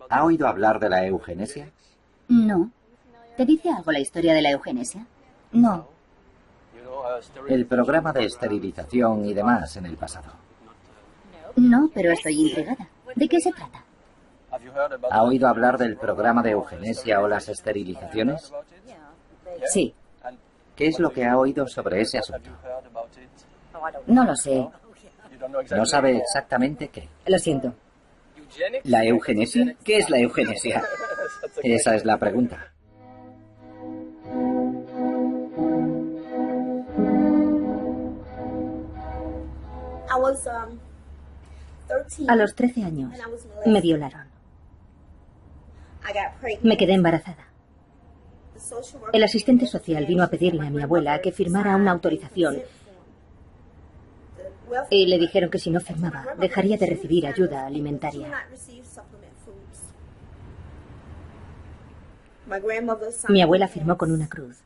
¿Ha oído hablar de la eugenesia? No. ¿Te dice algo la historia de la eugenesia? No. El programa de esterilización y demás en el pasado. No, pero estoy intrigada. ¿De qué se trata? ¿Ha oído hablar del programa de eugenesia o las esterilizaciones? Sí. ¿Qué es lo que ha oído sobre ese asunto? No lo sé. No sabe exactamente qué. Lo siento. ¿La eugenesia? ¿Qué es la eugenesia? Esa es la pregunta. A los 13 años me violaron. Me quedé embarazada. El asistente social vino a pedirle a mi abuela que firmara una autorización y le dijeron que si no firmaba dejaría de recibir ayuda alimentaria. Mi abuela firmó con una cruz.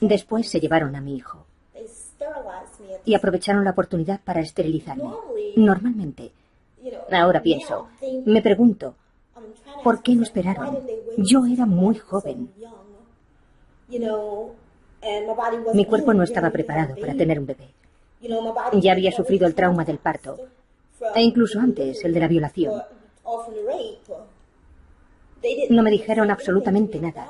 Después se llevaron a mi hijo y aprovecharon la oportunidad para esterilizarme. Normalmente, ahora pienso, me pregunto, ¿por qué no esperaron? Yo era muy joven. Mi cuerpo no estaba preparado para tener un bebé. Ya había sufrido el trauma del parto, e incluso antes el de la violación. No me dijeron absolutamente nada.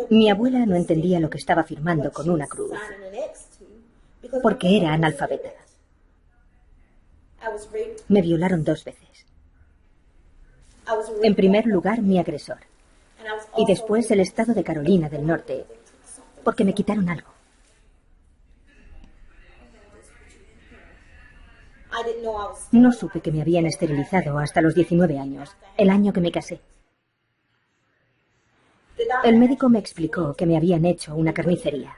Mi abuela no entendía lo que estaba firmando con una cruz, porque era analfabeta. Me violaron 2 veces. En primer lugar, mi agresor, y después el estado de Carolina del Norte, porque me quitaron algo. No supe que me habían esterilizado hasta los 19 años, el año que me casé. El médico me explicó que me habían hecho una carnicería.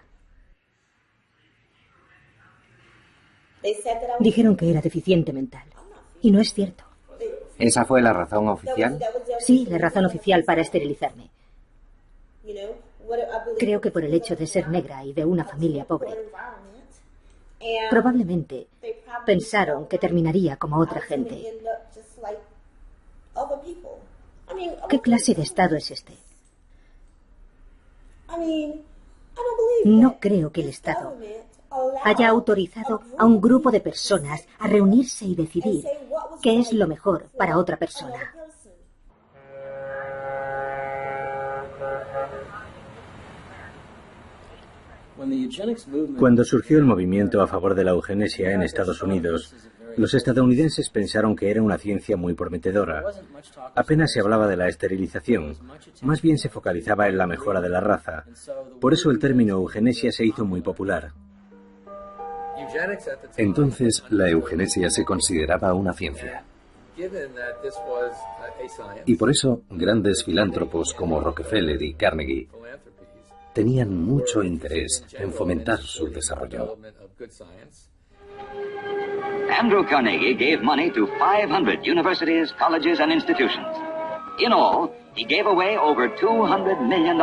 Dijeron que era deficiente mental. Y no es cierto. ¿Esa fue la razón oficial? Sí, la razón oficial para esterilizarme. Creo que por el hecho de ser negra y de una familia pobre. Probablemente pensaron que terminaría como otra gente. ¿Qué clase de estado es este? No creo que el Estado haya autorizado a un grupo de personas a reunirse y decidir qué es lo mejor para otra persona. Cuando surgió el movimiento a favor de la eugenesia en Estados Unidos, los estadounidenses pensaron que era una ciencia muy prometedora. Apenas se hablaba de la esterilización, más bien se focalizaba en la mejora de la raza. Por eso el término eugenesia se hizo muy popular. Entonces, la eugenesia se consideraba una ciencia. Y por eso, grandes filántropos como Rockefeller y Carnegie tenían mucho interés en fomentar su desarrollo. Andrew Carnegie gave money to 500 universities, colleges, and institutions. In all, he gave away over $200 million.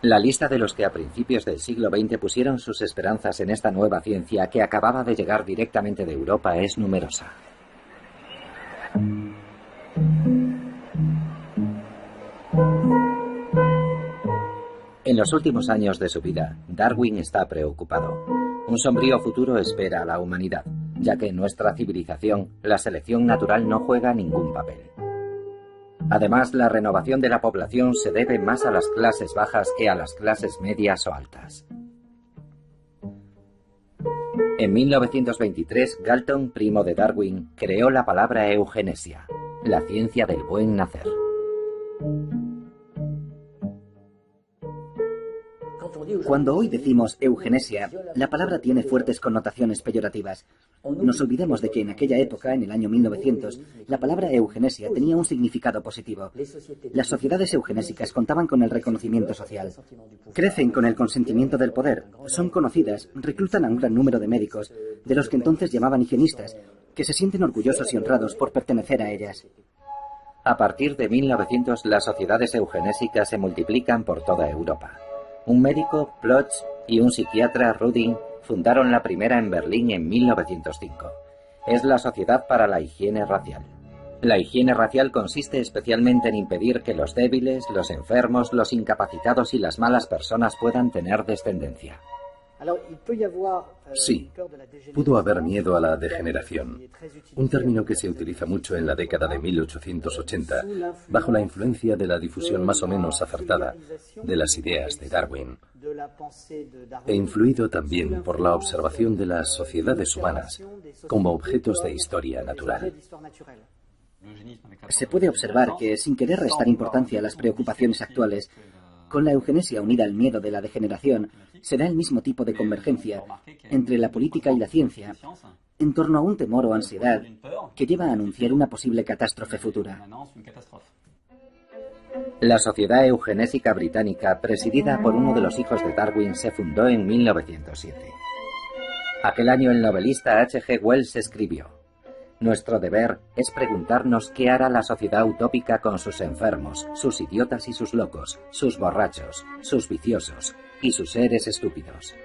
La lista de los que a principios del siglo XX pusieron sus esperanzas en esta nueva ciencia que acababa de llegar directamente de Europa es numerosa. En los últimos años de su vida, Darwin está preocupado. Un sombrío futuro espera a la humanidad, ya que en nuestra civilización la selección natural no juega ningún papel. Además, la renovación de la población se debe más a las clases bajas que a las clases medias o altas. En 1923, Galton, primo de Darwin, creó la palabra eugenesia, la ciencia del buen nacer. Cuando hoy decimos eugenesia, la palabra tiene fuertes connotaciones peyorativas. Nos olvidemos de que en aquella época, en el año 1900, la palabra eugenesia tenía un significado positivo. Las sociedades eugenésicas contaban con el reconocimiento social. Crecen con el consentimiento del poder, son conocidas, reclutan a un gran número de médicos, de los que entonces llamaban higienistas, que se sienten orgullosos y honrados por pertenecer a ellas. A partir de 1900, las sociedades eugenésicas se multiplican por toda Europa. Un médico, Plotz, y un psiquiatra, Rudin, fundaron la primera en Berlín en 1905. es la Sociedad para la Higiene Racial. La higiene racial consiste especialmente en impedir que los débiles, los enfermos, los incapacitados y las malas personas puedan tener descendencia. Sí, pudo haber miedo a la degeneración, un término que se utiliza mucho en la década de 1880, bajo la influencia de la difusión más o menos acertada de las ideas de Darwin, e influido también por la observación de las sociedades humanas como objetos de historia natural. Se puede observar que, sin querer restar importancia a las preocupaciones actuales, con la eugenesia unida al miedo de la degeneración, se da el mismo tipo de convergencia entre la política y la ciencia en torno a un temor o ansiedad que lleva a anunciar una posible catástrofe futura. La Sociedad Eugenésica Británica, presidida por uno de los hijos de Darwin, se fundó en 1907. Aquel año el novelista H.G. Wells escribió: «Nuestro deber es preguntarnos qué hará la sociedad utópica con sus enfermos, sus idiotas y sus locos, sus borrachos, sus viciosos y sus seres estúpidos.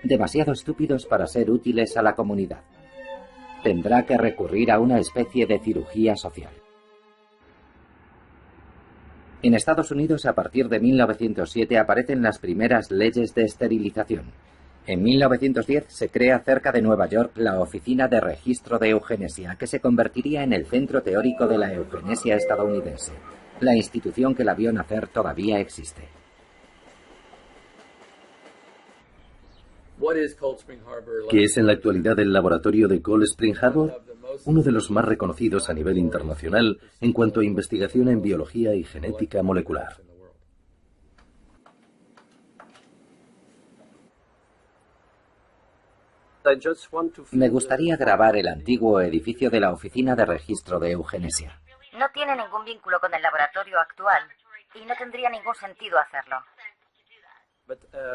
Demasiado estúpidos para ser útiles a la comunidad. Tendrá que recurrir a una especie de cirugía social». En Estados Unidos, a partir de 1907, aparecen las primeras leyes de esterilización. En 1910 se crea cerca de Nueva York la Oficina de Registro de Eugenesia, que se convertiría en el centro teórico de la eugenesia estadounidense. La institución que la vio nacer todavía existe. ¿Qué es en la actualidad el laboratorio de Cold Spring Harbor? Uno de los más reconocidos a nivel internacional en cuanto a investigación en biología y genética molecular. Me gustaría grabar el antiguo edificio de la Oficina de Registro de Eugenesia. No tiene ningún vínculo con el laboratorio actual y no tendría ningún sentido hacerlo.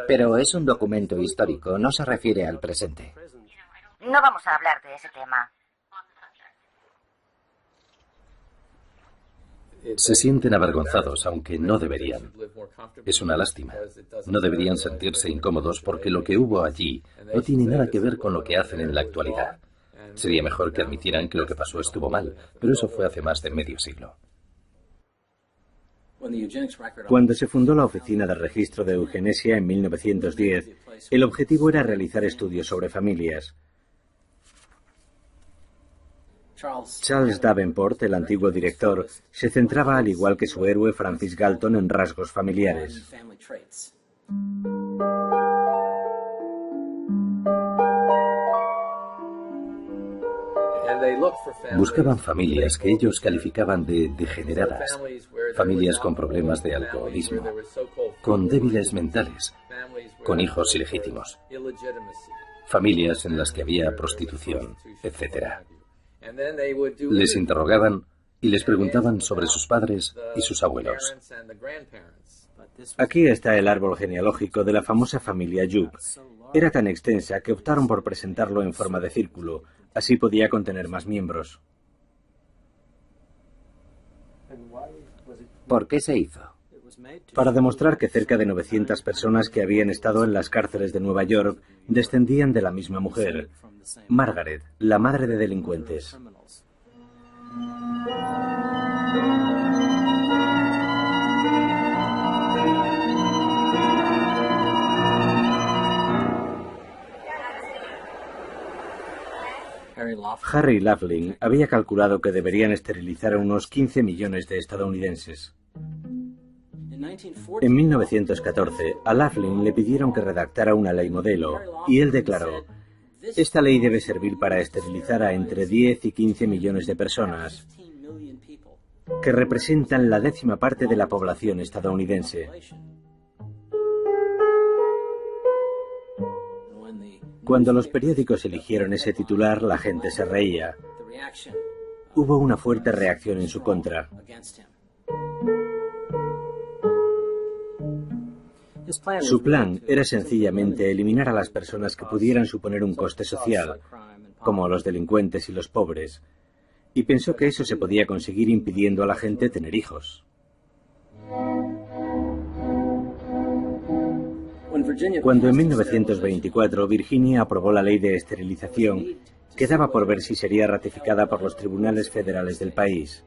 Pero es un documento histórico, no se refiere al presente. No vamos a hablar de ese tema. Se sienten avergonzados, aunque no deberían. Es una lástima. No deberían sentirse incómodos porque lo que hubo allí no tiene nada que ver con lo que hacen en la actualidad. Sería mejor que admitieran que lo que pasó estuvo mal, pero eso fue hace más de medio siglo. Cuando se fundó la Oficina de Registro de Eugenesia en 1910, el objetivo era realizar estudios sobre familias. Charles Davenport, el antiguo director, se centraba, al igual que su héroe Francis Galton, en rasgos familiares. Buscaban familias que ellos calificaban de degeneradas, familias con problemas de alcoholismo, con débiles mentales, con hijos ilegítimos, familias en las que había prostitución, etc. Les interrogaban y les preguntaban sobre sus padres y sus abuelos. Aquí está el árbol genealógico de la famosa familia Yup. Era tan extensa que optaron por presentarlo en forma de círculo, así podía contener más miembros. ¿Por qué se hizo? Para demostrar que cerca de 900 personas que habían estado en las cárceles de Nueva York descendían de la misma mujer, Margaret, la madre de delincuentes. Harry Laughlin había calculado que deberían esterilizar a unos 15 millones de estadounidenses. En 1914, a Laughlin le pidieron que redactara una ley modelo, y él declaró: «Esta ley debe servir para esterilizar a entre 10 y 15 millones de personas, que representan la 10ª parte de la población estadounidense». Cuando los periódicos eligieron ese titular, la gente se reía. Hubo una fuerte reacción en su contra. Su plan era sencillamente eliminar a las personas que pudieran suponer un coste social, como los delincuentes y los pobres, y pensó que eso se podía conseguir impidiendo a la gente tener hijos. Cuando en 1924 Virginia aprobó la ley de esterilización, quedaba por ver si sería ratificada por los tribunales federales del país.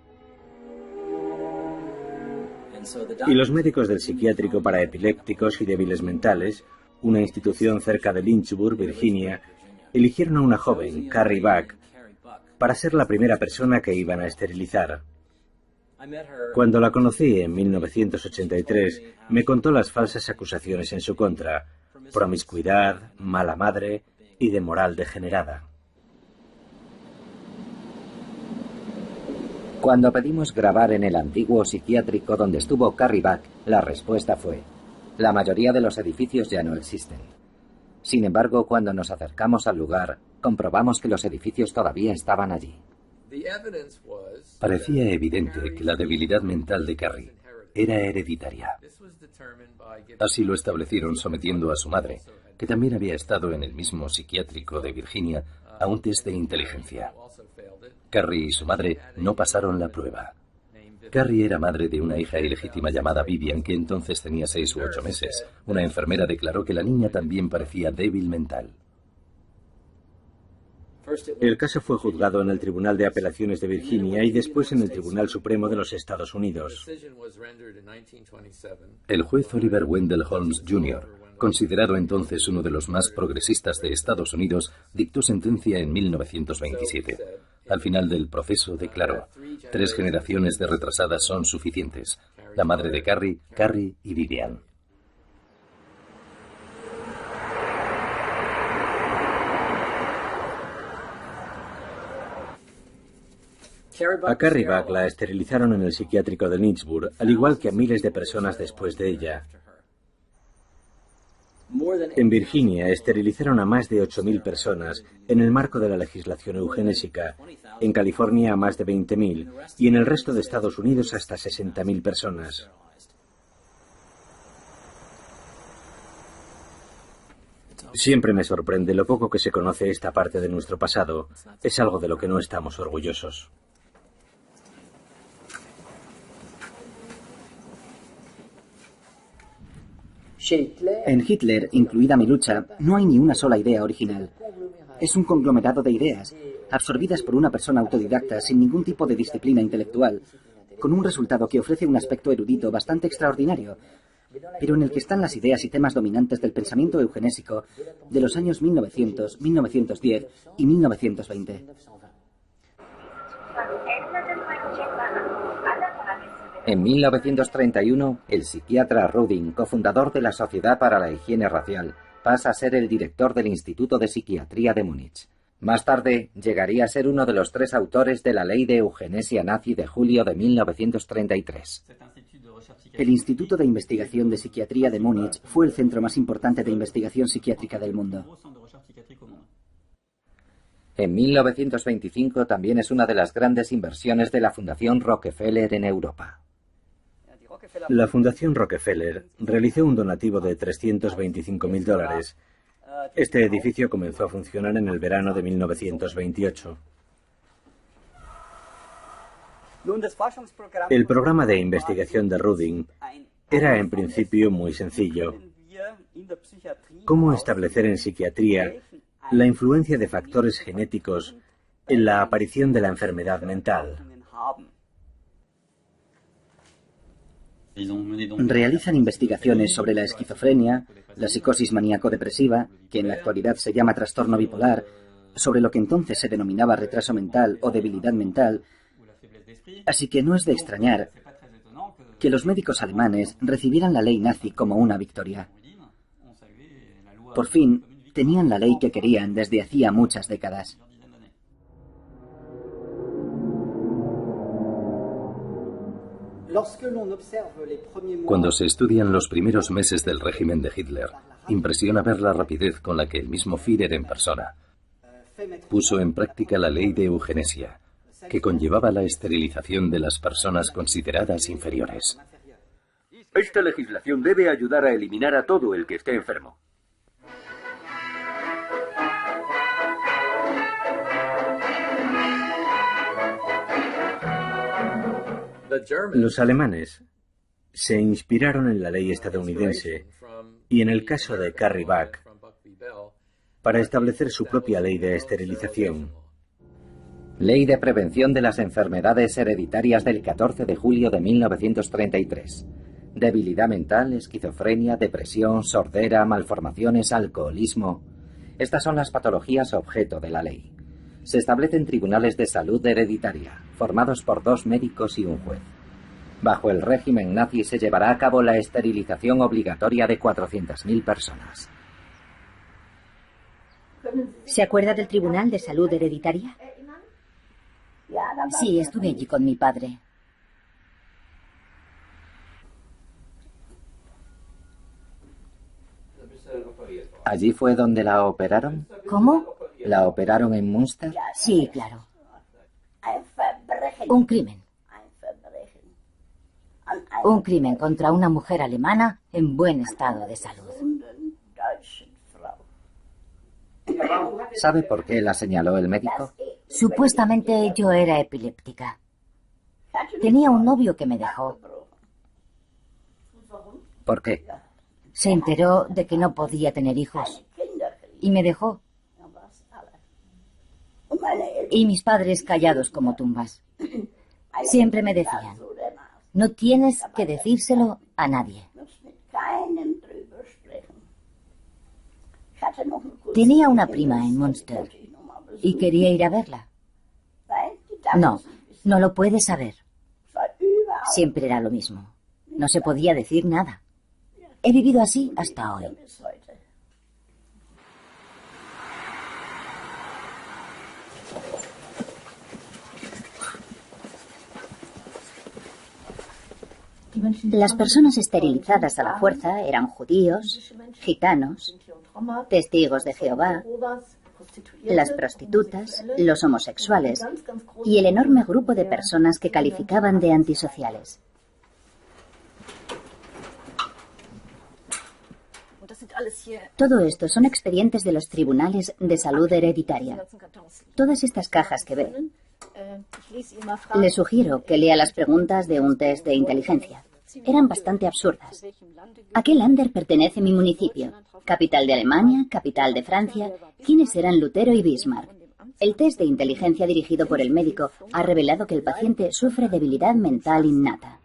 Y los médicos del psiquiátrico para epilépticos y débiles mentales, una institución cerca de Lynchburg, Virginia, eligieron a una joven, Carrie Buck, para ser la primera persona que iban a esterilizar. Cuando la conocí en 1983, me contó las falsas acusaciones en su contra: promiscuidad, mala madre y de moral degenerada. Cuando pedimos grabar en el antiguo psiquiátrico donde estuvo Carrie Buck, la respuesta fue: la mayoría de los edificios ya no existen. Sin embargo, cuando nos acercamos al lugar, comprobamos que los edificios todavía estaban allí. Parecía evidente que la debilidad mental de Carrie era hereditaria. Así lo establecieron sometiendo a su madre, que también había estado en el mismo psiquiátrico de Virginia, a un test de inteligencia. Carrie y su madre no pasaron la prueba. Carrie era madre de una hija ilegítima llamada Vivian, que entonces tenía 6 u 8 meses. Una enfermera declaró que la niña también parecía débil mental. El caso fue juzgado en el Tribunal de Apelaciones de Virginia y después en el Tribunal Supremo de los Estados Unidos. El juez Oliver Wendell Holmes Jr., considerado entonces uno de los más progresistas de Estados Unidos, dictó sentencia en 1927. Al final del proceso declaró: 3 generaciones de retrasadas son suficientes. La madre de Carrie, Carrie y Vivian. A Carrie Buck la esterilizaron en el psiquiátrico de Lynchburg, al igual que a miles de personas después de ella. En Virginia esterilizaron a más de 8.000 personas en el marco de la legislación eugenésica, en California a más de 20.000 y en el resto de Estados Unidos hasta 60.000 personas. Siempre me sorprende lo poco que se conoce esta parte de nuestro pasado. Es algo de lo que no estamos orgullosos. En Hitler, incluida mi lucha, no hay ni una sola idea original. Es un conglomerado de ideas, absorbidas por una persona autodidacta sin ningún tipo de disciplina intelectual, con un resultado que ofrece un aspecto erudito bastante extraordinario, pero en el que están las ideas y temas dominantes del pensamiento eugenésico de los años 1900, 1910 y 1920. En 1931, el psiquiatra Rudin, cofundador de la Sociedad para la Higiene Racial, pasa a ser el director del Instituto de Psiquiatría de Múnich. Más tarde, llegaría a ser uno de los 3 autores de la Ley de Eugenesia Nazi de julio de 1933. El Instituto de Investigación de Psiquiatría de Múnich fue el centro más importante de investigación psiquiátrica del mundo. En 1925 también es una de las grandes inversiones de la Fundación Rockefeller en Europa. La Fundación Rockefeller realizó un donativo de $325.000. Este edificio comenzó a funcionar en el verano de 1928. El programa de investigación de Rudin era en principio muy sencillo. ¿Cómo establecer en psiquiatría la influencia de factores genéticos en la aparición de la enfermedad mental? Realizan investigaciones sobre la esquizofrenia, la psicosis maníaco-depresiva, que en la actualidad se llama trastorno bipolar, sobre lo que entonces se denominaba retraso mental o debilidad mental, así que no es de extrañar que los médicos alemanes recibieran la ley nazi como una victoria. Por fin, tenían la ley que querían desde hacía muchas décadas. Cuando se estudian los primeros meses del régimen de Hitler, impresiona ver la rapidez con la que el mismo Führer en persona puso en práctica la ley de eugenesia, que conllevaba la esterilización de las personas consideradas inferiores. Esta legislación debe ayudar a eliminar a todo el que esté enfermo. Los alemanes se inspiraron en la ley estadounidense y en el caso de Carrie Buck para establecer su propia ley de esterilización. Ley de Prevención de las Enfermedades Hereditarias del 14 de julio de 1933. Debilidad mental, esquizofrenia, depresión, sordera, malformaciones, alcoholismo. Estas son las patologías objeto de la ley. Se establecen tribunales de salud hereditaria, formados por 2 médicos y un juez. Bajo el régimen nazi se llevará a cabo la esterilización obligatoria de 400.000 personas. ¿Se acuerda del Tribunal de Salud Hereditaria? Sí, estuve allí con mi padre. ¿Allí fue donde la operaron? ¿Cómo? ¿La operaron en Münster? Sí, claro. Un crimen. Un crimen contra una mujer alemana en buen estado de salud. ¿Sabe por qué la señaló el médico? Supuestamente yo era epiléptica. Tenía un novio que me dejó. ¿Por qué? Se enteró de que no podía tener hijos y me dejó. Y mis padres callados como tumbas. Siempre me decían, no tienes que decírselo a nadie. Tenía una prima en Münster y quería ir a verla. No, no lo puedes saber. Siempre era lo mismo. No se podía decir nada. He vivido así hasta hoy. Las personas esterilizadas a la fuerza eran judíos, gitanos, testigos de Jehová, las prostitutas, los homosexuales y el enorme grupo de personas que calificaban de antisociales. Todo esto son expedientes de los tribunales de salud hereditaria. Todas estas cajas que ve. Le sugiero que lea las preguntas de un test de inteligencia. Eran bastante absurdas. ¿A qué Länder pertenece mi municipio? ¿Capital de Alemania? ¿Capital de Francia? ¿Quiénes eran Lutero y Bismarck? El test de inteligencia dirigido por el médico ha revelado que el paciente sufre debilidad mental innata.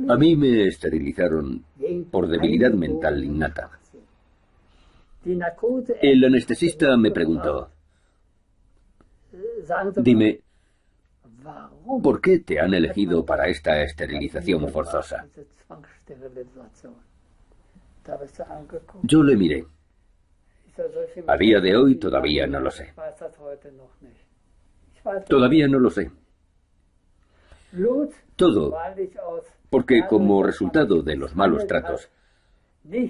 A mí me esterilizaron por debilidad mental innata. El anestesista me preguntó, dime, ¿por qué te han elegido para esta esterilización forzosa? Yo le miré. A día de hoy todavía no lo sé. Todavía no lo sé. Todo porque como resultado de los malos tratos,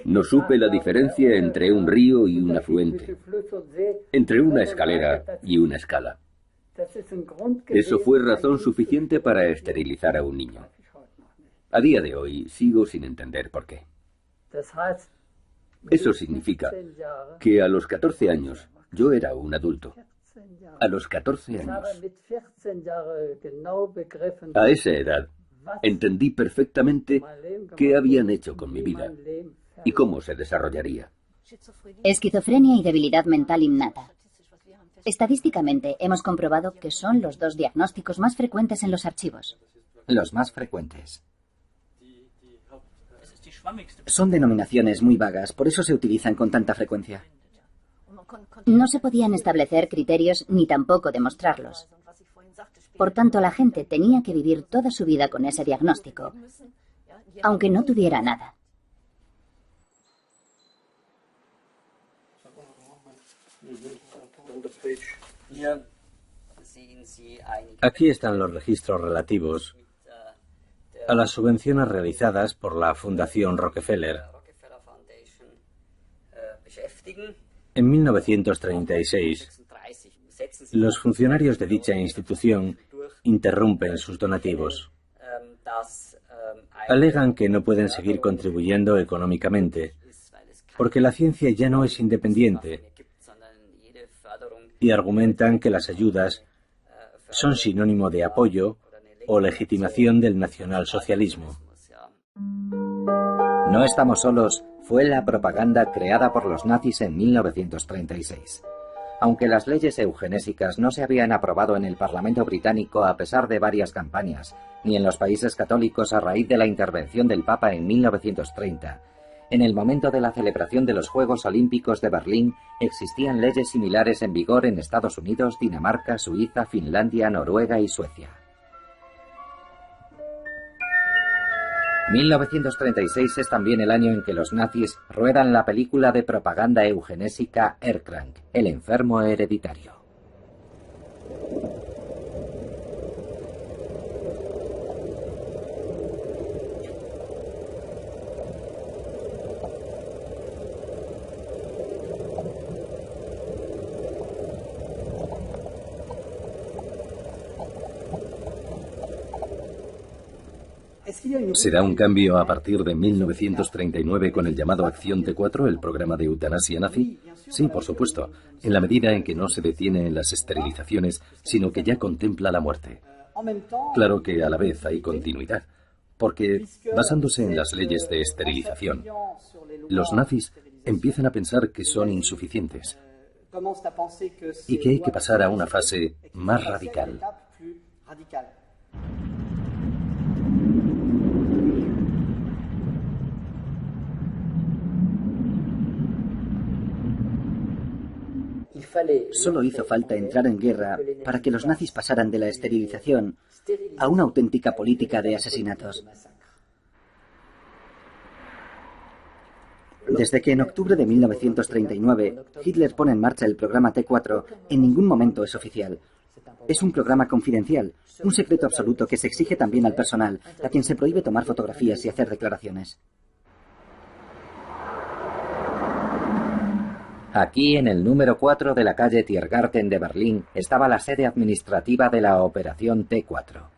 no supe la diferencia entre un río y un afluente, entre una escalera y una escala. Eso fue razón suficiente para esterilizar a un niño. A día de hoy sigo sin entender por qué. Eso significa que a los 14 años yo era un adulto. A los 14 años. A esa edad entendí perfectamente qué habían hecho con mi vida y cómo se desarrollaría. Esquizofrenia y debilidad mental innata. Estadísticamente hemos comprobado que son los 2 diagnósticos más frecuentes en los archivos. Los más frecuentes. Son denominaciones muy vagas, por eso se utilizan con tanta frecuencia. No se podían establecer criterios ni tampoco demostrarlos. Por tanto, la gente tenía que vivir toda su vida con ese diagnóstico, aunque no tuviera nada. Aquí están los registros relativos a las subvenciones realizadas por la Fundación Rockefeller. En 1936, los funcionarios de dicha institución interrumpen sus donativos. Alegan que no pueden seguir contribuyendo económicamente porque la ciencia ya no es independiente y argumentan que las ayudas son sinónimo de apoyo o legitimación del nacionalsocialismo. No estamos solos fue la propaganda creada por los nazis en 1936. Aunque las leyes eugenésicas no se habían aprobado en el Parlamento británico a pesar de varias campañas, ni en los países católicos a raíz de la intervención del Papa en 1930, en el momento de la celebración de los Juegos Olímpicos de Berlín existían leyes similares en vigor en Estados Unidos, Dinamarca, Suiza, Finlandia, Noruega y Suecia. 1936 es también el año en que los nazis ruedan la película de propaganda eugenésica Erkrank, el enfermo hereditario. ¿Se da un cambio a partir de 1939 con el llamado Acción T4, el programa de eutanasia nazi? Sí, por supuesto, en la medida en que no se detiene en las esterilizaciones, sino que ya contempla la muerte. Claro que a la vez hay continuidad, porque, basándose en las leyes de esterilización, los nazis empiezan a pensar que son insuficientes y que hay que pasar a una fase más radical. Solo hizo falta entrar en guerra para que los nazis pasaran de la esterilización a una auténtica política de asesinatos. Desde que en octubre de 1939 Hitler pone en marcha el programa T4, en ningún momento es oficial. Es un programa confidencial, un secreto absoluto que se exige también al personal, a quien se prohíbe tomar fotografías y hacer declaraciones. Aquí, en el número 4 de la calle Tiergarten de Berlín, estaba la sede administrativa de la operación T4.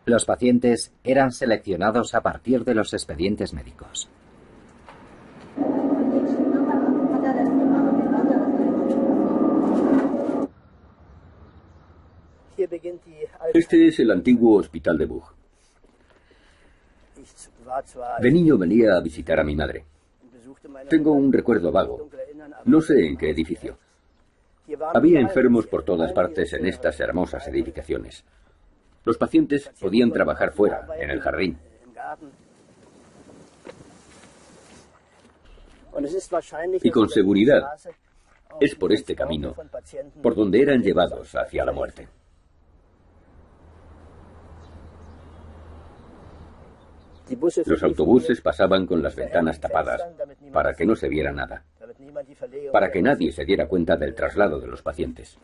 Los pacientes eran seleccionados a partir de los expedientes médicos. Este es el antiguo hospital de Buch. De niño venía a visitar a mi madre. Tengo un recuerdo vago. No sé en qué edificio. Había enfermos por todas partes en estas hermosas edificaciones. Los pacientes podían trabajar fuera, en el jardín. Y con seguridad es por este camino por donde eran llevados hacia la muerte. Los autobuses pasaban con las ventanas tapadas para que no se viera nada, para que nadie se diera cuenta del traslado de los pacientes.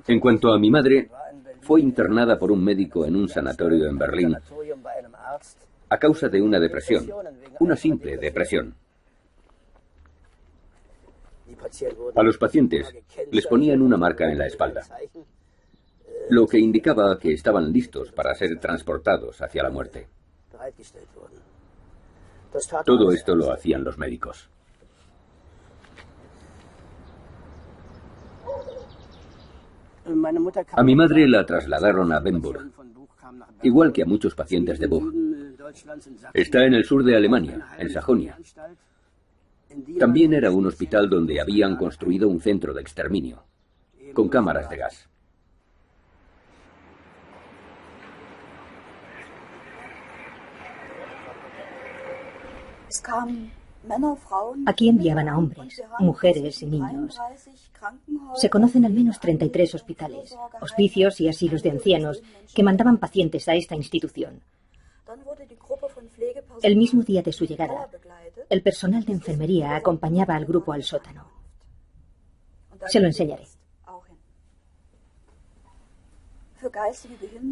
En cuanto a mi madre, fue internada por un médico en un sanatorio en Berlín a causa de una depresión, una simple depresión. A los pacientes les ponían una marca en la espalda, lo que indicaba que estaban listos para ser transportados hacia la muerte. Todo esto lo hacían los médicos. A mi madre la trasladaron a Bernburg, igual que a muchos pacientes de Buch. Está en el sur de Alemania, en Sajonia. También era un hospital donde habían construido un centro de exterminio, con cámaras de gas. Aquí enviaban a hombres, mujeres y niños. Se conocen al menos 33 hospitales, hospicios y asilos de ancianos que mandaban pacientes a esta institución. El mismo día de su llegada, el personal de enfermería acompañaba al grupo al sótano. Se lo enseñaré.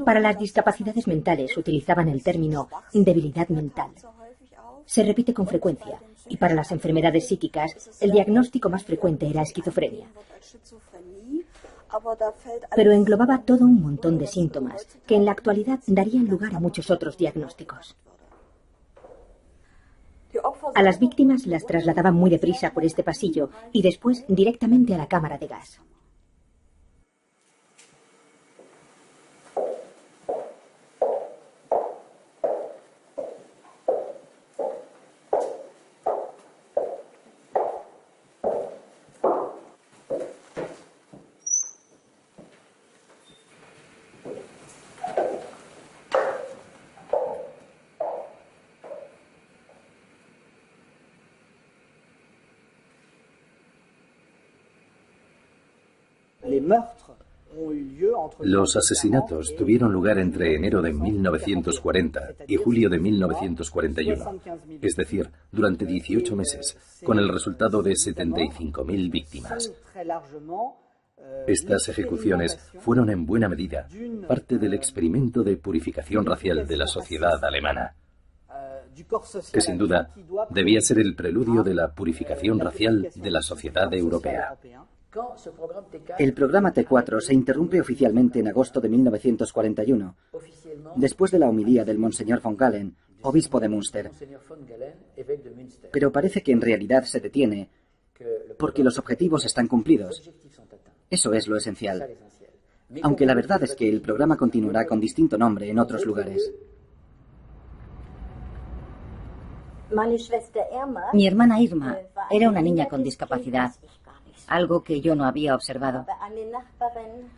Para las discapacidades mentales utilizaban el término debilidad mental. Se repite con frecuencia, y para las enfermedades psíquicas, el diagnóstico más frecuente era esquizofrenia. Pero englobaba todo un montón de síntomas que en la actualidad darían lugar a muchos otros diagnósticos. A las víctimas las trasladaban muy deprisa por este pasillo y después directamente a la cámara de gas. Los asesinatos tuvieron lugar entre enero de 1940 y julio de 1941, es decir, durante 18 meses, con el resultado de 75.000 víctimas. Estas ejecuciones fueron en buena medida parte del experimento de purificación racial de la sociedad alemana, que sin duda debía ser el preludio de la purificación racial de la sociedad europea. El programa T4 se interrumpe oficialmente en agosto de 1941, después de la homilía del Monseñor von Galen, obispo de Münster. Pero parece que en realidad se detiene porque los objetivos están cumplidos. Eso es lo esencial. Aunque la verdad es que el programa continuará con distinto nombre en otros lugares. Mi hermana Irma era una niña con discapacidad, algo que yo no había observado.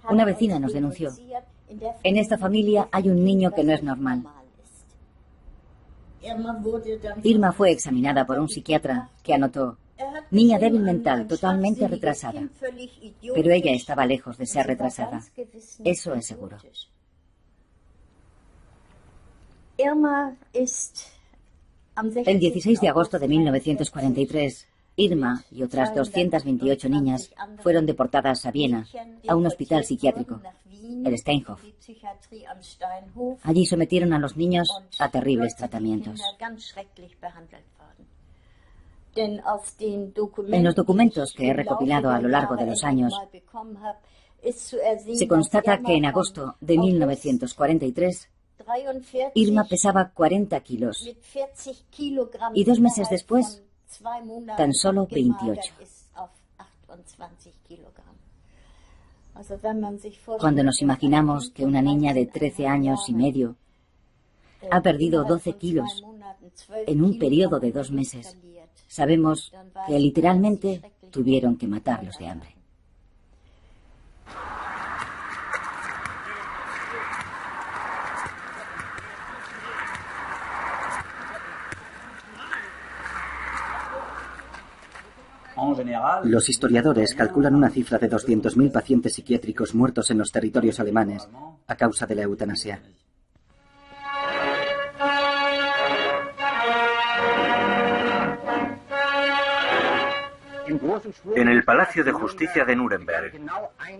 Una vecina nos denunció. En esta familia hay un niño que no es normal. Irma fue examinada por un psiquiatra que anotó: niña débil mental, totalmente retrasada. Pero ella estaba lejos de ser retrasada. Eso es seguro. El 16 de agosto de 1943, Irma y otras 228 niñas fueron deportadas a Viena, a un hospital psiquiátrico, el Steinhof. Allí sometieron a los niños a terribles tratamientos. En los documentos que he recopilado a lo largo de los años, se constata que en agosto de 1943, Irma pesaba 40 kilos y 2 meses después, tan solo 28. Cuando nos imaginamos que una niña de 13 años y medio ha perdido 12 kilos en un periodo de 2 meses, sabemos que literalmente tuvieron que matarlos de hambre. Los historiadores calculan una cifra de 200.000 pacientes psiquiátricos muertos en los territorios alemanes a causa de la eutanasia. En el Palacio de Justicia de Nuremberg,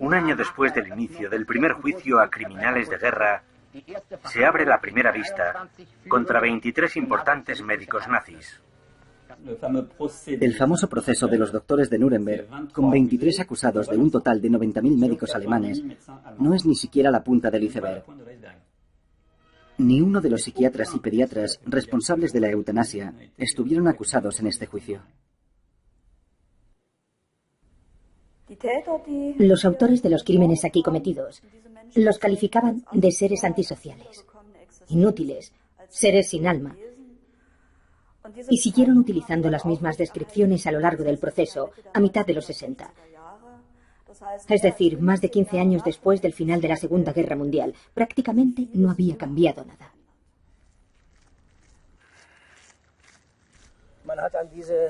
un año después del inicio del primer juicio a criminales de guerra, se abre la primera vista contra 23 importantes médicos nazis. El famoso proceso de los doctores de Nuremberg, con 23 acusados de un total de 90.000 médicos alemanes, no es ni siquiera la punta del iceberg. Ni uno de los psiquiatras y pediatras responsables de la eutanasia estuvieron acusados en este juicio. Los autores de los crímenes aquí cometidos los calificaban de seres antisociales, inútiles, seres sin alma, y siguieron utilizando las mismas descripciones a lo largo del proceso, a mitad de los 60. Es decir, más de 15 años después del final de la Segunda Guerra Mundial. Prácticamente no había cambiado nada.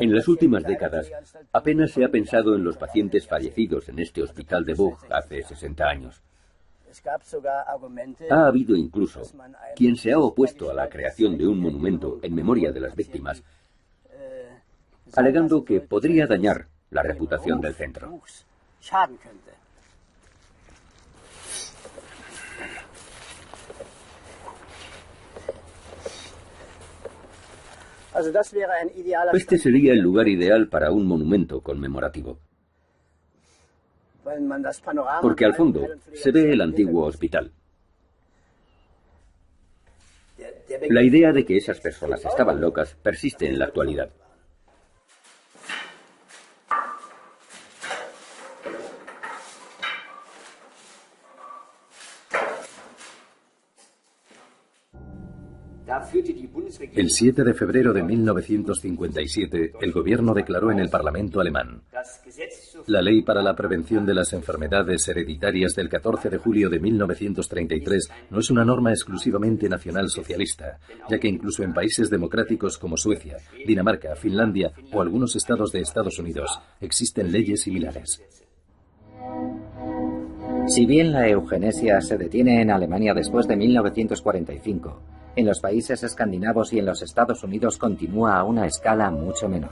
En las últimas décadas, apenas se ha pensado en los pacientes fallecidos en este hospital de Boog hace 60 años. Ha habido incluso quien se ha opuesto a la creación de un monumento en memoria de las víctimas, alegando que podría dañar la reputación del centro. Este sería el lugar ideal para un monumento conmemorativo, porque al fondo se ve el antiguo hospital. La idea de que esas personas estaban locas persiste en la actualidad. El 7 de febrero de 1957, el gobierno declaró en el Parlamento alemán: la ley para la prevención de las enfermedades hereditarias del 14 de julio de 1933 no es una norma exclusivamente nacional-socialista, ya que incluso en países democráticos como Suecia, Dinamarca, Finlandia o algunos estados de Estados Unidos existen leyes similares. Si bien la eugenesia se detiene en Alemania después de 1945, en los países escandinavos y en los Estados Unidos continúa a una escala mucho menor.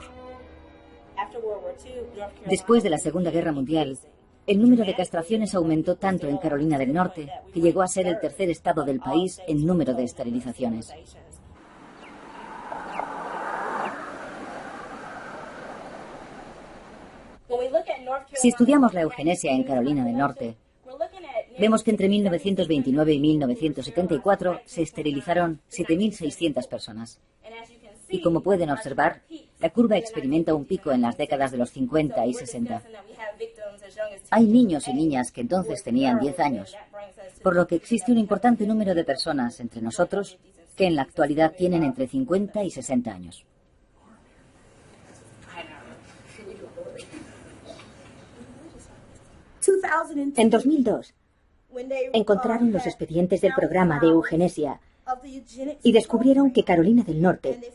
Después de la Segunda Guerra Mundial, el número de castraciones aumentó tanto en Carolina del Norte que llegó a ser el tercer estado del país en número de esterilizaciones. Si estudiamos la eugenesia en Carolina del Norte, vemos que entre 1929 y 1974 se esterilizaron 7.600 personas. Y como pueden observar, la curva experimenta un pico en las décadas de los 50 y 60. Hay niños y niñas que entonces tenían 10 años, por lo que existe un importante número de personas entre nosotros que en la actualidad tienen entre 50 y 60 años. En 2002, encontraron los expedientes del programa de eugenesia y descubrieron que Carolina del Norte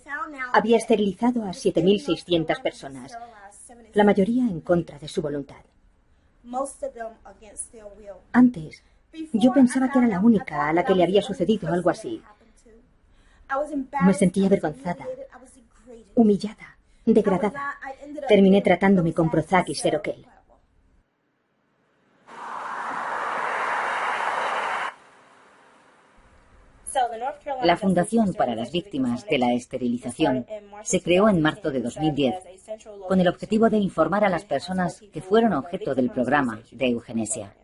había esterilizado a 7.600 personas, la mayoría en contra de su voluntad. Antes, yo pensaba que era la única a la que le había sucedido algo así. Me sentía avergonzada, humillada, degradada. Terminé tratándome con Prozac y Seroquel. La Fundación para las Víctimas de la Esterilización se creó en marzo de 2010 con el objetivo de informar a las personas que fueron objeto del programa de eugenesia.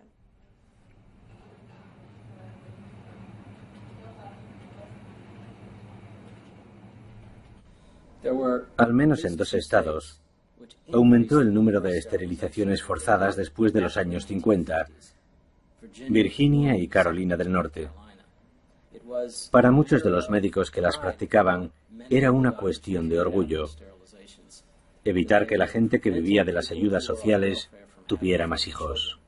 Al menos en 2 estados, aumentó el número de esterilizaciones forzadas después de los años 50, Virginia y Carolina del Norte. Para muchos de los médicos que las practicaban, era una cuestión de orgullo. Evitar que la gente que vivía de las ayudas sociales tuviera más hijos.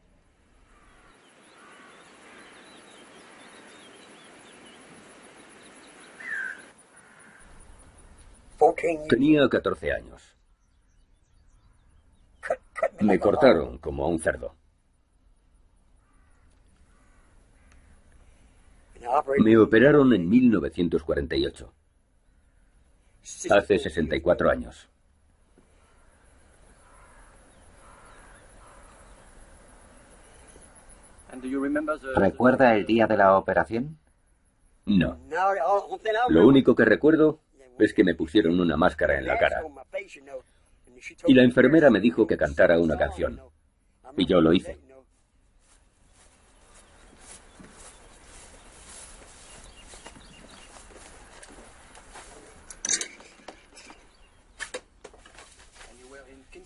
Tenía 14 años. Me cortaron como a un cerdo. Me operaron en 1948. Hace 64 años. ¿Recuerda el día de la operación? No. Lo único que recuerdo es que me pusieron una máscara en la cara. Y la enfermera me dijo que cantara una canción. Y yo lo hice.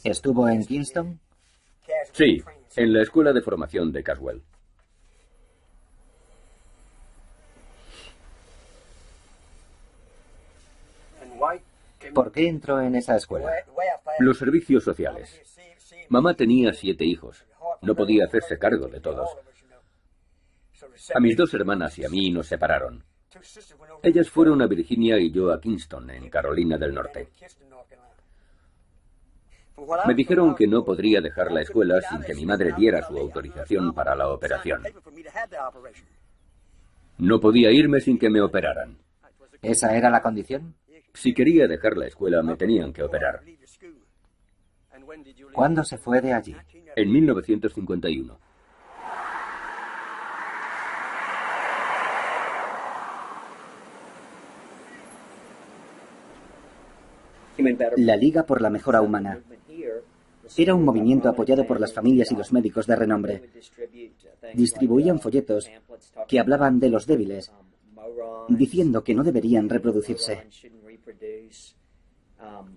¿Estuvo en Kingston? Sí, en la escuela de formación de Caswell. ¿Por qué entró en esa escuela? Los servicios sociales. Mamá tenía 7 hijos. No podía hacerse cargo de todos. A mis 2 hermanas y a mí nos separaron. Ellas fueron a Virginia y yo a Kingston, en Carolina del Norte. Me dijeron que no podría dejar la escuela sin que mi madre diera su autorización para la operación. No podía irme sin que me operaran. ¿Esa era la condición? Si quería dejar la escuela, me tenían que operar. ¿Cuándo se fue de allí? En 1951. La Liga por la Mejora Humana era un movimiento apoyado por las familias y los médicos de renombre. Distribuían folletos que hablaban de los débiles diciendo que no deberían reproducirse.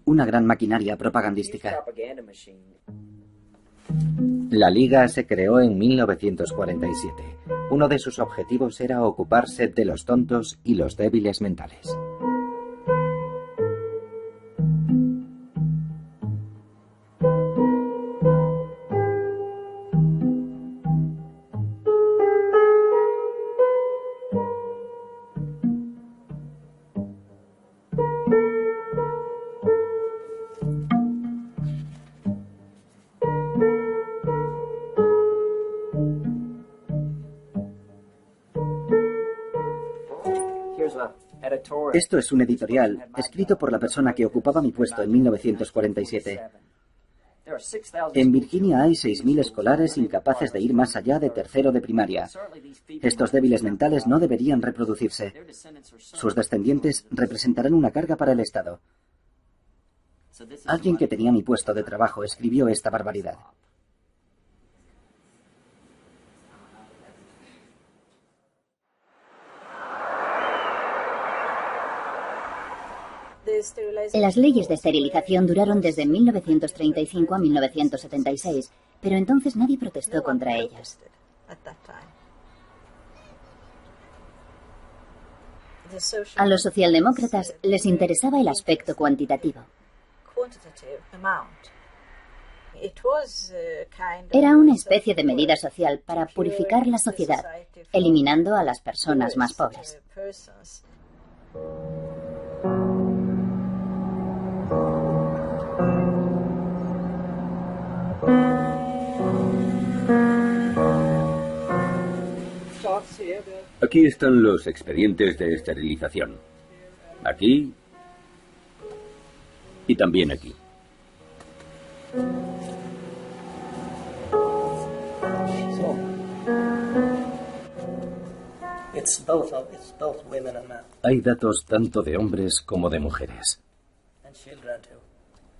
Una gran maquinaria propagandística. La Liga se creó en 1947. Uno de sus objetivos era ocuparse de los tontos y los débiles mentales. Esto es un editorial escrito por la persona que ocupaba mi puesto en 1947. En Virginia hay 6.000 escolares incapaces de ir más allá de tercero de primaria. Estos débiles mentales no deberían reproducirse. Sus descendientes representarán una carga para el Estado. Alguien que tenía mi puesto de trabajo escribió esta barbaridad. Las leyes de esterilización duraron desde 1935 a 1976, pero entonces nadie protestó contra ellas. A los socialdemócratas les interesaba el aspecto cuantitativo. Era una especie de medida social para purificar la sociedad, eliminando a las personas más pobres. Aquí están los expedientes de esterilización. Aquí y también aquí. Hay datos tanto de hombres como de mujeres.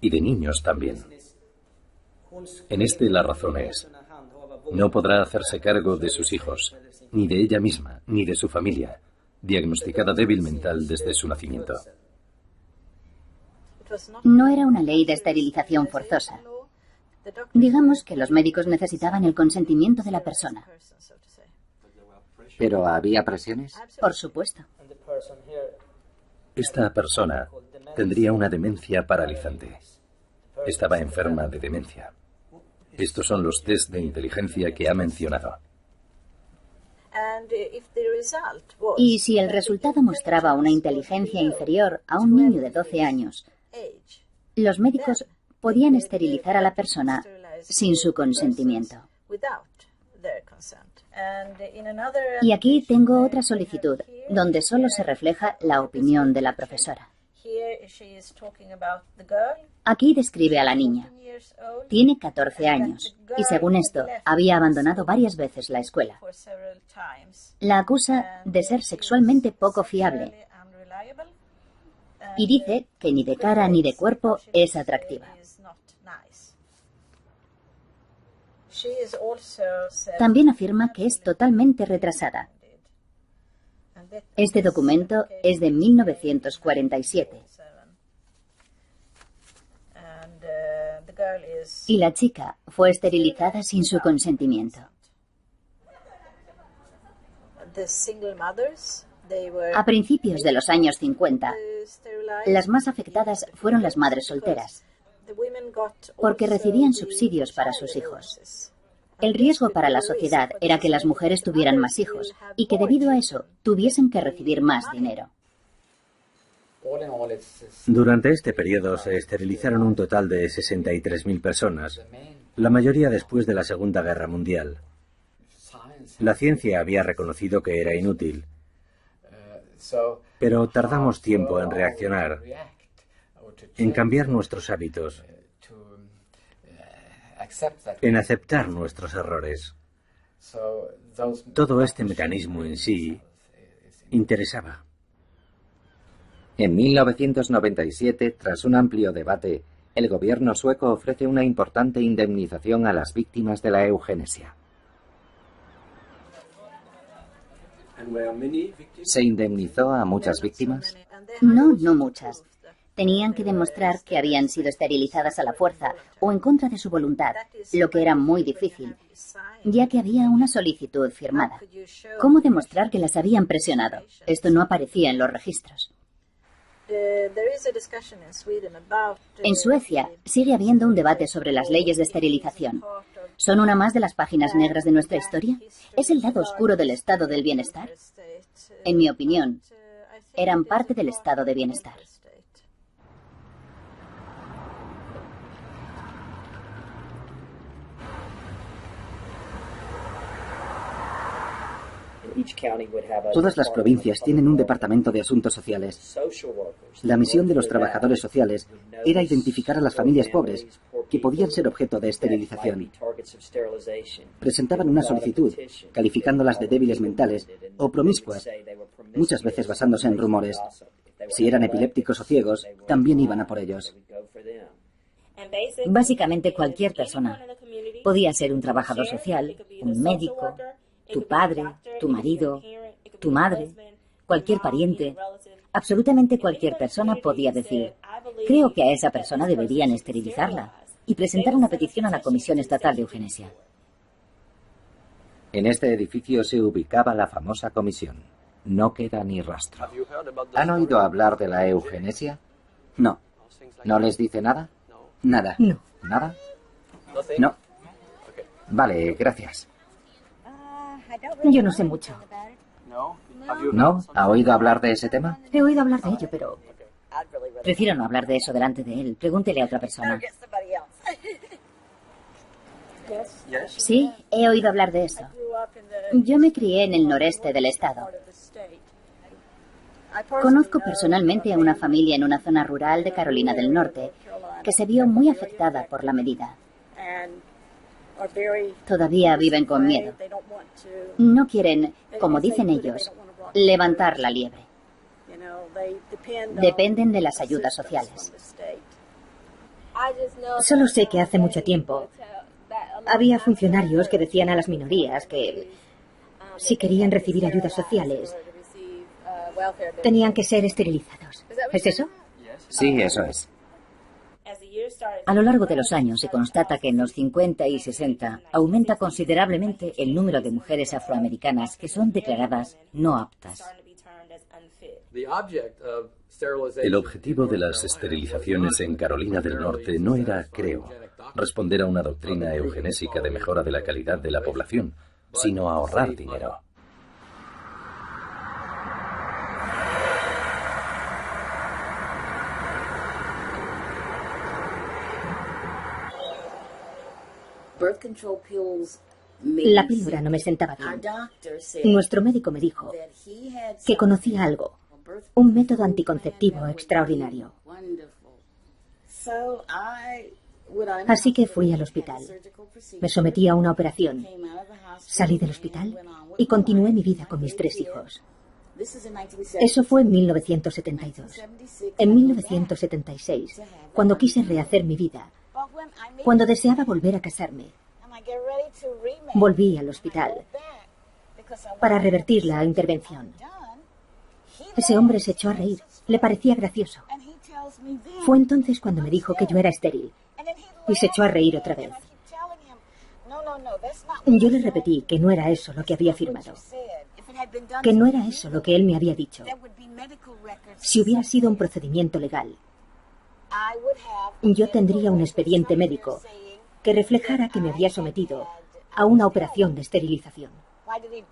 Y de niños también. En este la razón es: no podrá hacerse cargo de sus hijos, ni de ella misma, ni de su familia, diagnosticada débil mental desde su nacimiento. No era una ley de esterilización forzosa. Digamos que los médicos necesitaban el consentimiento de la persona. ¿Pero había presiones? Por supuesto. Esta persona tendría una demencia paralizante. Estaba enferma de demencia. Estos son los test de inteligencia que ha mencionado. Y si el resultado mostraba una inteligencia inferior a un niño de 12 años, los médicos podían esterilizar a la persona sin su consentimiento. Y aquí tengo otra solicitud, donde solo se refleja la opinión de la profesora. Aquí describe a la niña. Tiene 14 años y, según esto, había abandonado varias veces la escuela. La acusa de ser sexualmente poco fiable y dice que ni de cara ni de cuerpo es atractiva. También afirma que es totalmente retrasada. Este documento es de 1947. Y la chica fue esterilizada sin su consentimiento. A principios de los años 50, las más afectadas fueron las madres solteras, porque recibían subsidios para sus hijos. El riesgo para la sociedad era que las mujeres tuvieran más hijos y que debido a eso tuviesen que recibir más dinero. Durante este periodo se esterilizaron un total de 63.000 personas, la mayoría después de la Segunda Guerra Mundial. La ciencia había reconocido que era inútil, pero tardamos tiempo en reaccionar, en cambiar nuestros hábitos, en aceptar nuestros errores. Todo este mecanismo en sí interesaba. En 1997, tras un amplio debate, el gobierno sueco ofrece una importante indemnización a las víctimas de la eugenesia. ¿Se indemnizó a muchas víctimas? No, no muchas. Tenían que demostrar que habían sido esterilizadas a la fuerza o en contra de su voluntad, lo que era muy difícil, ya que había una solicitud firmada. ¿Cómo demostrar que las habían presionado? Esto no aparecía en los registros. En Suecia sigue habiendo un debate sobre las leyes de esterilización. ¿Son una más de las páginas negras de nuestra historia? ¿Es el lado oscuro del estado del bienestar? En mi opinión, eran parte del estado de bienestar. Todas las provincias tienen un departamento de asuntos sociales. La misión de los trabajadores sociales era identificar a las familias pobres que podían ser objeto de esterilización. Presentaban una solicitud, calificándolas de débiles mentales o promiscuas, muchas veces basándose en rumores. Si eran epilépticos o ciegos, también iban a por ellos. Básicamente cualquier persona. Podía ser un trabajador social, un médico, tu padre, tu marido, tu madre, cualquier pariente. Absolutamente cualquier persona podía decir: creo que a esa persona deberían esterilizarla, y presentar una petición a la Comisión Estatal de Eugenesia. En este edificio se ubicaba la famosa comisión. No queda ni rastro. ¿Han oído hablar de la eugenesia? No. ¿No les dice nada? Nada. No. ¿Nada? No. Vale, gracias. Yo no sé mucho. ¿No? ¿Ha oído hablar de ese tema? He oído hablar de ello, pero... Prefiero no hablar de eso delante de él. Pregúntele a otra persona. Sí, he oído hablar de eso. Yo me crié en el noreste del estado. Conozco personalmente a una familia en una zona rural de Carolina del Norte que se vio muy afectada por la medida. Todavía viven con miedo. No quieren, como dicen ellos, levantar la liebre. Dependen de las ayudas sociales. Solo sé que hace mucho tiempo había funcionarios que decían a las minorías que si querían recibir ayudas sociales tenían que ser esterilizados. ¿Es eso? Sí, eso es. A lo largo de los años se constata que en los 50 y 60 aumenta considerablemente el número de mujeres afroamericanas que son declaradas no aptas. El objetivo de las esterilizaciones en Carolina del Norte no era, creo, responder a una doctrina eugenésica de mejora de la calidad de la población, sino ahorrar dinero. La píldora no me sentaba bien. Nuestro médico me dijo que conocía algo, un método anticonceptivo extraordinario. Así que fui al hospital. Me sometí a una operación. Salí del hospital y continué mi vida con mis 3 hijos. Eso fue en 1972. En 1976, cuando quise rehacer mi vida, cuando deseaba volver a casarme, volví al hospital para revertir la intervención. Ese hombre se echó a reír. Le parecía gracioso. Fue entonces cuando me dijo que yo era estéril y se echó a reír otra vez. Yo le repetí que no era eso lo que había firmado, que no era eso lo que él me había dicho. Si hubiera sido un procedimiento legal, yo tendría un expediente médico que reflejara que me había sometido a una operación de esterilización.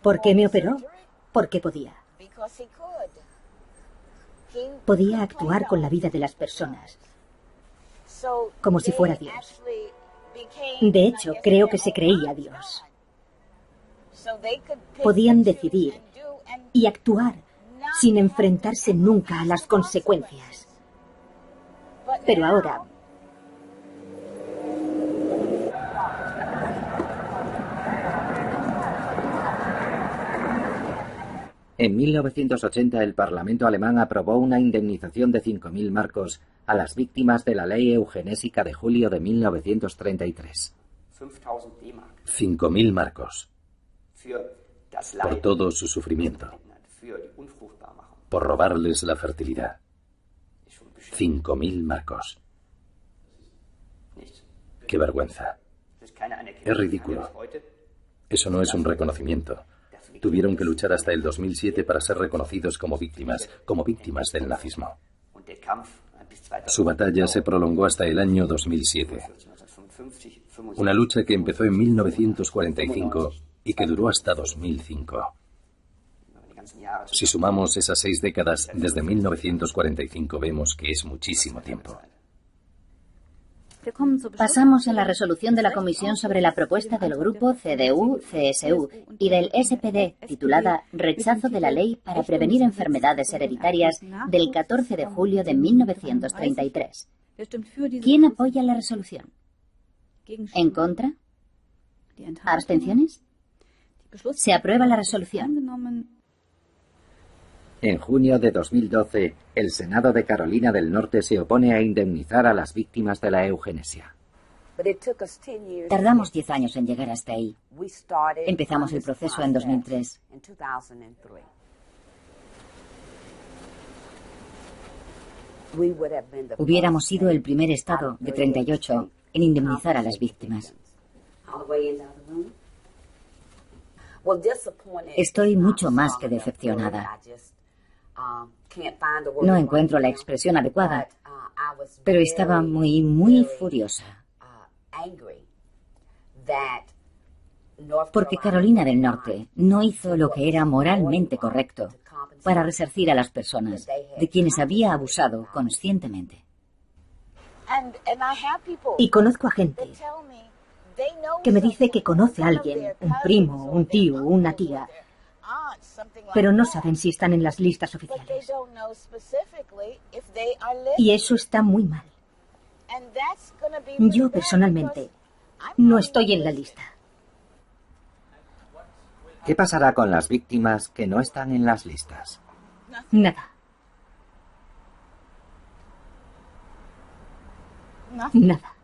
¿Por qué me operó? Porque podía. Podía actuar con la vida de las personas, como si fuera Dios. De hecho, creo que se creía Dios. Podían decidir y actuar sin enfrentarse nunca a las consecuencias. Pero ahora... En 1980 el Parlamento alemán aprobó una indemnización de 5.000 marcos a las víctimas de la ley eugenésica de julio de 1933. 5.000 marcos. Por todo su sufrimiento. por robarles la fertilidad. 5.000 marcos. ¡Qué vergüenza! Es ridículo. Eso no es un reconocimiento. Tuvieron que luchar hasta el 2007 para ser reconocidos como víctimas del nazismo. Su batalla se prolongó hasta el año 2007. Una lucha que empezó en 1945 y que duró hasta 2005. Si sumamos esas 6 décadas desde 1945, vemos que es muchísimo tiempo. Pasamos a la resolución de la Comisión sobre la propuesta del grupo CDU-CSU y del SPD titulada Rechazo de la ley para prevenir enfermedades hereditarias del 14 de julio de 1933. ¿Quién apoya la resolución? ¿En contra? ¿Abstenciones? Se aprueba la resolución. En junio de 2012, el Senado de Carolina del Norte se opone a indemnizar a las víctimas de la eugenesia. Tardamos 10 años en llegar hasta ahí. Empezamos el proceso en 2003. Hubiéramos sido el primer estado de 38 en indemnizar a las víctimas. Estoy mucho más que decepcionada. No encuentro la expresión adecuada, pero estaba muy furiosa. Porque Carolina del Norte no hizo lo que era moralmente correcto para resarcir a las personas de quienes había abusado conscientemente. Y conozco a gente que me dice que conoce a alguien, un primo, un tío, una tía, pero no saben si están en las listas oficiales. Y eso está muy mal. Yo, personalmente, no estoy en la lista. ¿Qué pasará con las víctimas que no están en las listas? Nada. Nada.